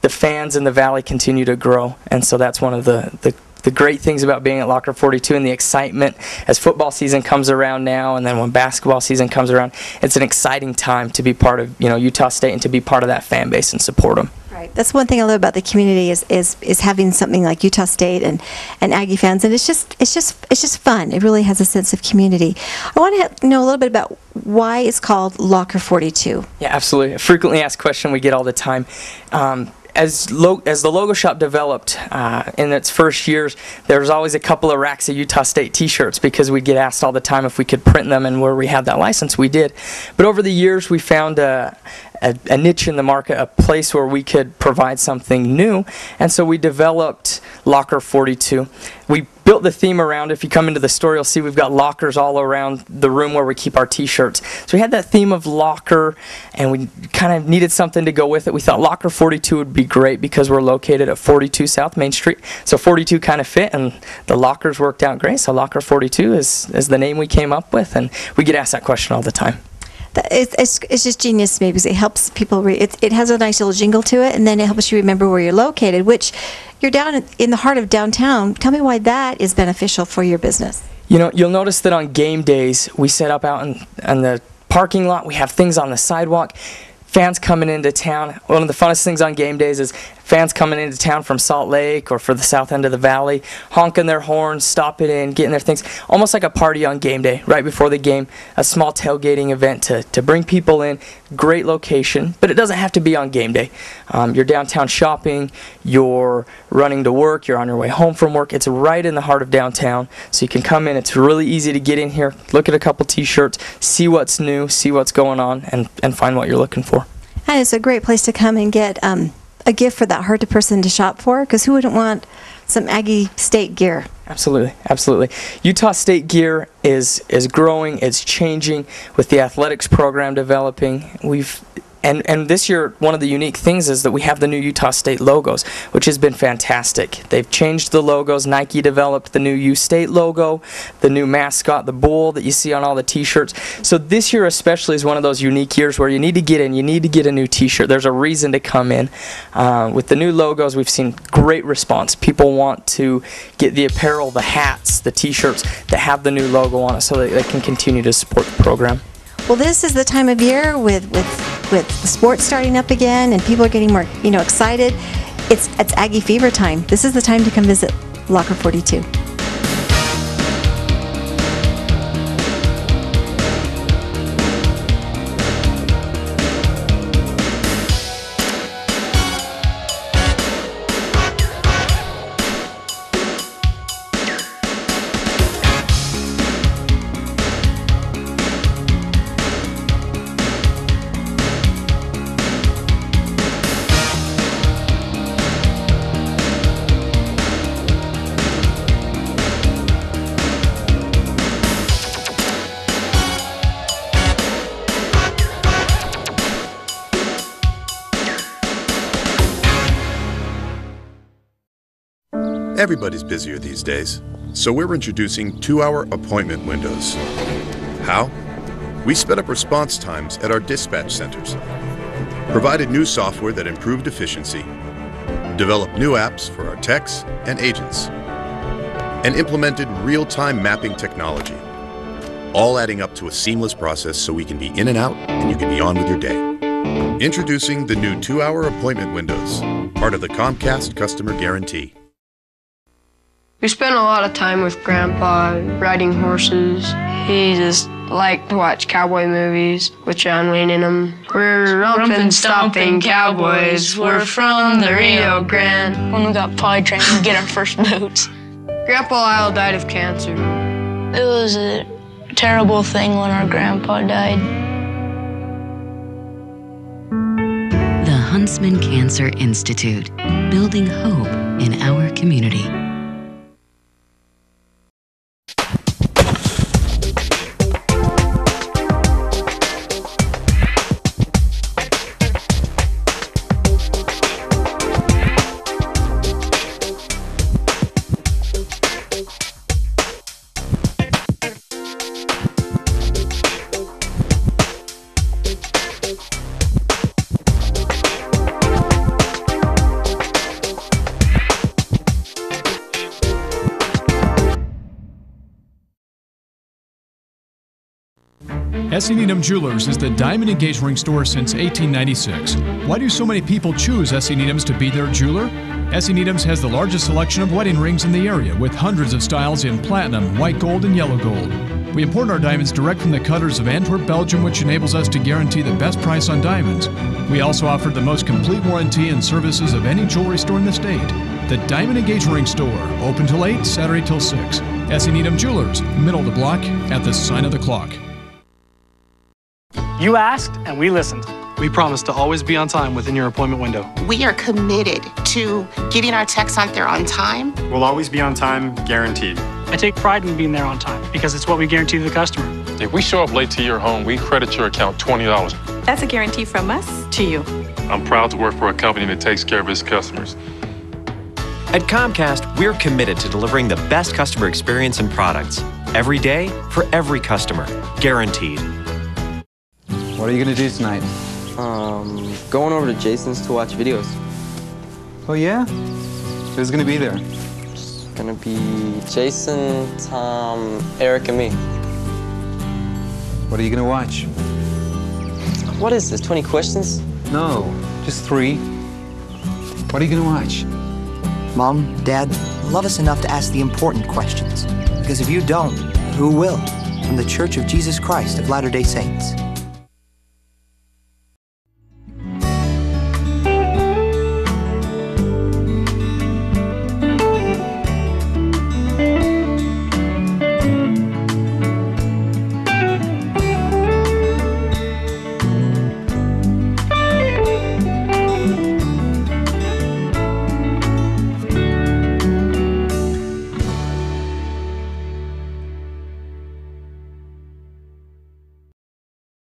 the fans in the Valley continue to grow, and so that's one of the great things about being at Locker 42 and the excitement as football season comes around now, and then when basketball season comes around, it's an exciting time to be part of Utah State and to be part of that fan base and support them. Right. That's one thing I love about the community is having something like Utah State and Aggie fans, and it's just fun. It really has a sense of community. I want to know a little bit about why it's called Locker 42. Yeah, absolutely. A frequently asked question we get all the time. As the Logo Shop developed in its first years, there was always a couple of racks of Utah State t-shirts because we'd get asked all the time if we could print them, and where we had that license, we did. But over the years, we found a niche in the market, a place where we could provide something new, and so we developed Locker 42. We built the theme around, if you come into the store, you'll see we've got lockers all around the room where we keep our t-shirts. So we had that theme of locker, and we kind of needed something to go with it. We thought Locker 42 would be great because we're located at 42 South Main Street. So 42 kind of fit, and the lockers worked out great. So Locker 42 is the name we came up with, and we get asked that question all the time. It's just genius to me because it helps people. It has a nice little jingle to it, and then it helps you remember where you're located, which you're down in the heart of downtown. Tell me why that is beneficial for your business. You'll notice that on game days, we set up out in the parking lot. We have things on the sidewalk. Fans coming into town. One of the funnest things on game days is fans coming into town from Salt Lake or for the south end of the valley, honking their horns, stopping in, getting their things. Almost like a party on game day, right before the game. A small tailgating event to bring people in. Great location, but it doesn't have to be on game day. You're downtown shopping, you're running to work, you're on your way home from work. It's right in the heart of downtown, so you can come in. It's really easy to get in here, look at a couple t-shirts, see what's new, see what's going on, and find what you're looking for. And it's a great place to come and get a gift for that hard person to shop for, because who wouldn't want some Aggie State gear? Absolutely, absolutely. Utah State gear is growing, it's changing with the athletics program developing. And this year, one of the unique things is that we have the new Utah State logos, which has been fantastic. They've changed the logos. Nike developed the new U State logo, the new mascot, the bull that you see on all the t-shirts. So this year especially is one of those unique years where you need to get in, you need to get a new t-shirt. There's a reason to come in. With the new logos, we've seen great response. People want to get the apparel, the hats, the t-shirts that have the new logo on it so that they can continue to support the program. Well, this is the time of year with sports starting up again and people are getting more, excited. It's Aggie fever time. This is the time to come visit Locker 42. Everybody's busier these days, so we're introducing 2-hour appointment windows. How? We sped up response times at our dispatch centers, provided new software that improved efficiency, developed new apps for our techs and agents, and implemented real-time mapping technology, all adding up to a seamless process so we can be in and out and you can be on with your day. Introducing the new 2-hour appointment windows, part of the Comcast Customer Guarantee. We spent a lot of time with Grandpa riding horses. He just liked to watch cowboy movies with John Wayne in them. We're rumpin' stomping cowboys. We're from the Rio Grande. When we got potty trained, we get our first boots. Grandpa Lyle died of cancer. It was a terrible thing when our grandpa died. The Huntsman Cancer Institute, building hope in our community. S.E. Needham Jewelers is the diamond engagement ring store since 1896. Why do so many people choose S.E. Needham's to be their jeweler? S.E. Needham's has the largest selection of wedding rings in the area, with hundreds of styles in platinum, white gold, and yellow gold. We import our diamonds direct from the cutters of Antwerp, Belgium, which enables us to guarantee the best price on diamonds. We also offer the most complete warranty and services of any jewelry store in the state. The Diamond Engagement Ring Store, open till 8, Saturday till 6. S.E. Needham Jewelers, middle of the block, at the sign of the clock. You asked, and we listened. We promise to always be on time within your appointment window. We are committed to getting our techs out there on time. We'll always be on time, guaranteed. I take pride in being there on time because it's what we guarantee to the customer. If we show up late to your home, we credit your account $20. That's a guarantee from us to you. I'm proud to work for a company that takes care of its customers. At Comcast, we're committed to delivering the best customer experience and products. Every day, for every customer. Guaranteed. What are you going to do tonight? Going over to Jason's to watch videos. Oh, yeah? Who's going to be there? It's going to be Jason, Tom, Eric, and me. What are you going to watch? What is this, 20 questions? No, just 3. What are you going to watch? Mom, Dad, love us enough to ask the important questions. Because if you don't, who will? From the Church of Jesus Christ of Latter-day Saints.